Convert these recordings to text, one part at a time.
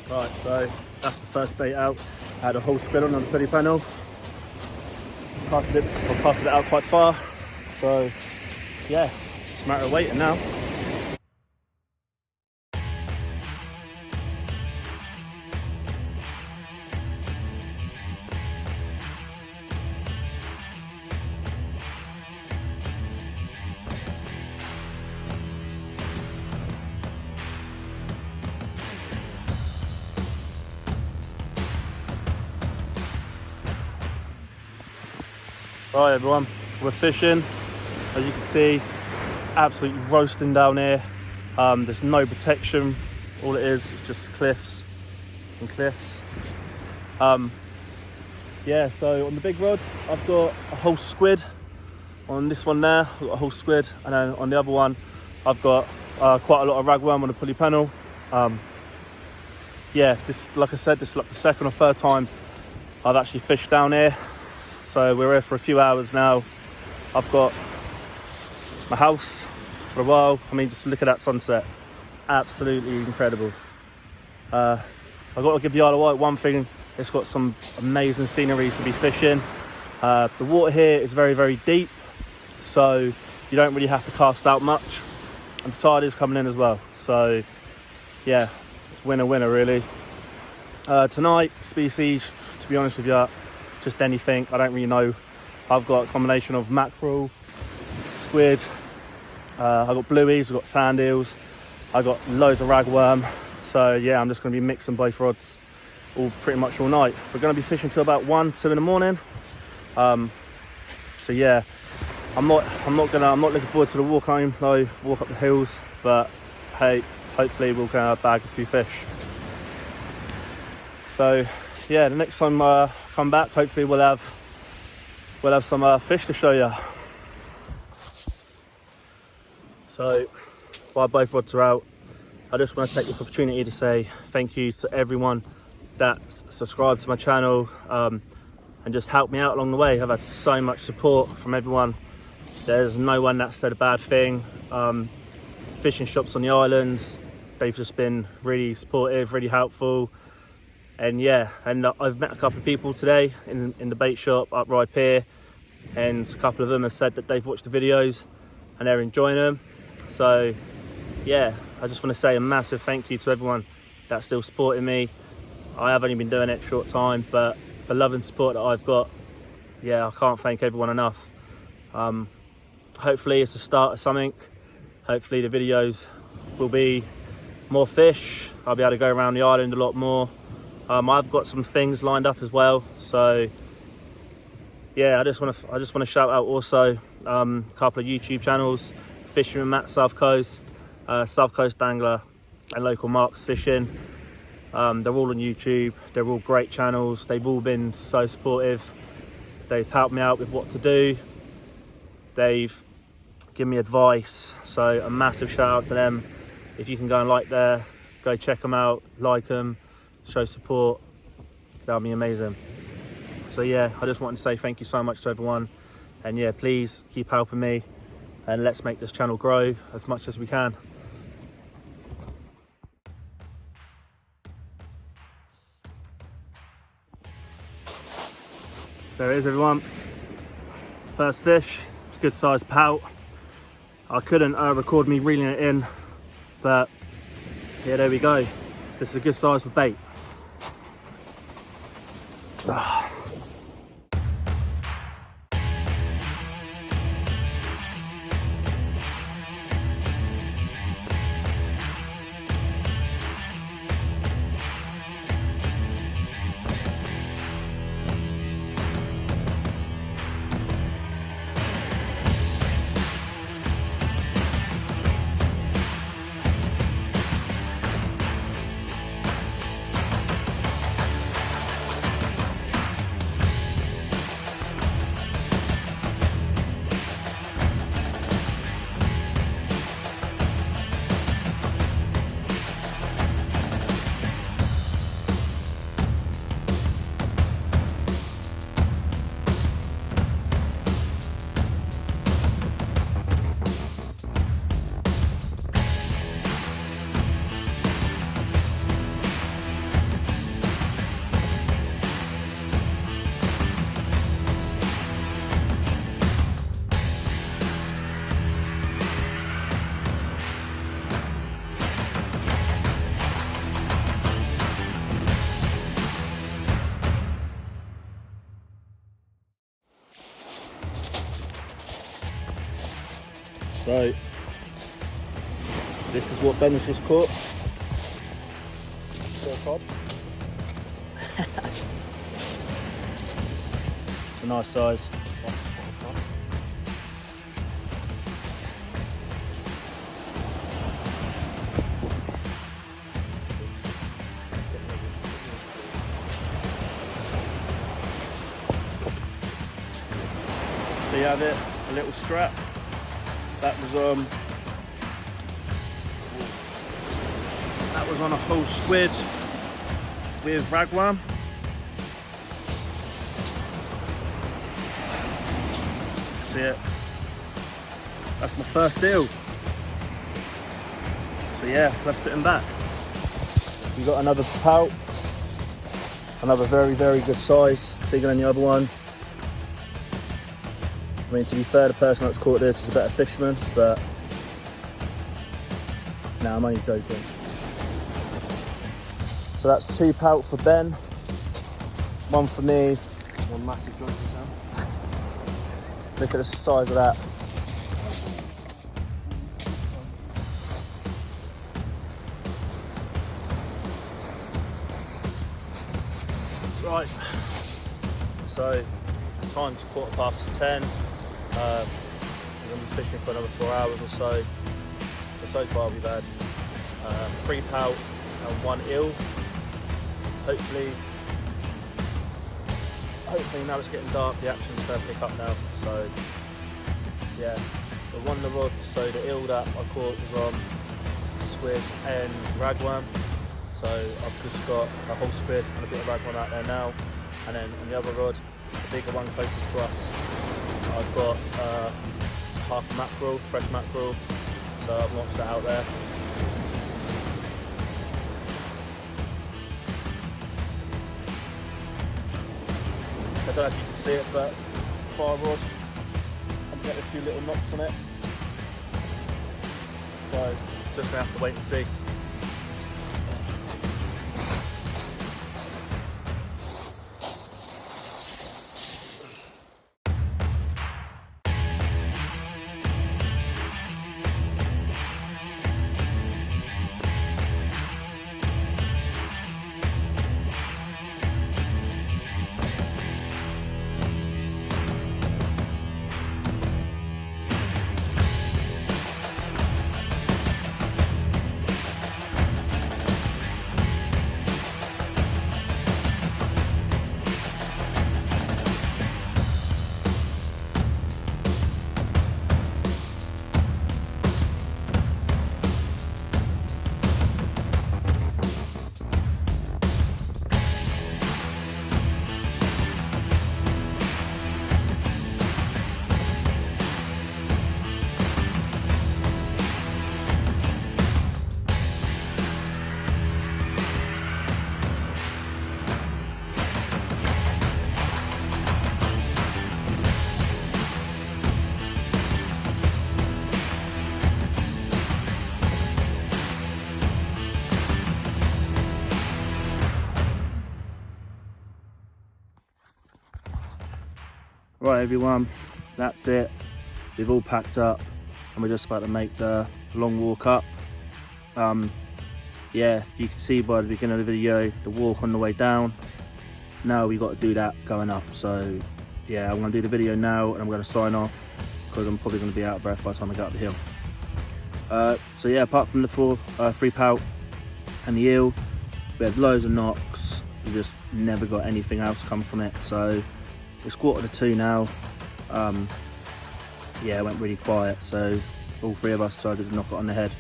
Right, so that's the first bait out. I had a whole squid on the pulley panel. Casted it out quite far. So yeah, it's a matter of waiting now. Right everyone, we're fishing. As you can see, it's absolutely roasting down here. There's no protection. All it is just cliffs and cliffs. Yeah, so on the big rod, I've got a whole squid. On this one there, I've got a whole squid. And then on the other one, I've got quite a lot of ragworm on the pulley panel. Yeah, this, like I said, this is like the second or third time I've actually fished down here. So we're here for a few hours now. I've got my house for a while. I mean, just look at that sunset. Absolutely incredible. I've got to give the Isle of Wight one thing. It's got some amazing sceneries to be fishing. The water here is very, very deep. So you don't really have to cast out much. And the tide is coming in as well. So yeah, it's winner, winner really. Tonight, species, to be honest with you, just anything. I don't really know. I've got a combination of mackerel, squid, I've got blueies, I've got sand eels, I've got loads of ragworm. So yeah, I'm just going to be mixing both rods pretty much all night. We're going to be fishing till about 1, 2 in the morning. So yeah, I'm not looking forward to the walk home though, walk up the hills, but hey, hopefully we'll bag a few fish. So yeah, the next time I come back, hopefully we'll have some fish to show you. So while both rods are out, I just want to take this opportunity to say thank you to everyone that's subscribed to my channel and just helped me out along the way. I've had so much support from everyone. There's no one that said a bad thing. Fishing shops on the islands, they've just been really supportive, really helpful. And yeah, and I've met a couple of people today in the bait shop up Ryde Pier, and a couple of them have said that they've watched the videos and they're enjoying them. So yeah, I just want to say a massive thank you to everyone that's still supporting me. I have only been doing it a short time, but the love and support that I've got, yeah, I can't thank everyone enough. Hopefully it's the start of something. Hopefully the videos will be more fish. I'll be able to go around the island a lot more. I've got some things lined up as well. So yeah, I just want to shout out also a couple of YouTube channels: Fisherman Matt South Coast Angler, and Local Marks Fishing. They're all on YouTube. They're all great channels. They've all been so supportive. They've helped me out with what to do. They've given me advice. So a massive shout out to them. If you can go and go check them out, like them, show support, that'll be amazing. So yeah, I just want to say thank you so much to everyone, and yeah, please keep helping me and let's make this channel grow as much as we can. So there it is everyone, first fish, good sized pout. I couldn't record me reeling it in, but yeah, there we go. This is a good size for bait. So this is what Ben has just caught. It's a nice size. So you have it, a little strap. That was on a whole squid with ragworm. See it? That's my first eel. So yeah, let's put him back. We've got another pout, another very, very good size, bigger than the other one. I mean, to be fair, the person that's caught this is a better fisherman, but no, I'm only joking. So that's 2 pout for Ben, 1 for me. One massive joint for Sam. Look at the size of that. Right, so time's 10:15. We're going to be fishing for another 4 hours or so. So far we've had 3 pout and 1 eel. Hopefully now it's getting dark, the action's going to pick up now. So yeah, we won the rod. So the eel that I caught was on squid and ragworm. So I've just got a whole squid and a bit of ragworm out there now. And then on the other rod, the bigger one closest to us, I've got half mackerel, fresh mackerel. So I've launched that out there. I don't know if you can see it, but fire rod, I'm getting a few little knocks on it. So just gonna have to wait and see. Right everyone, that's it. We've all packed up and we're just about to make the long walk up. Yeah, you can see by the beginning of the video the walk on the way down. Now we've got to do that going up. So yeah, I'm going to do the video now and I'm going to sign off because I'm probably going to be out of breath by the time I get up the hill. So yeah, apart from the 3 pout and the eel, we had loads of knocks. We just never got anything else come from it. So it's 1:45 now. Yeah, it went really quiet, so all 3 of us decided to knock it on the head.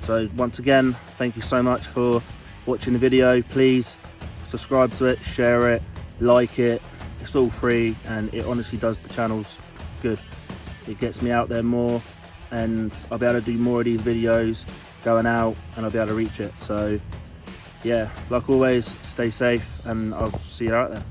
So once again, thank you so much for watching the video. Please subscribe to it, share it, like it. It's all free and it honestly does the channels good. It gets me out there more and I'll be able to do more of these videos going out and I'll be able to reach it. So yeah, like always, stay safe and I'll see you out there.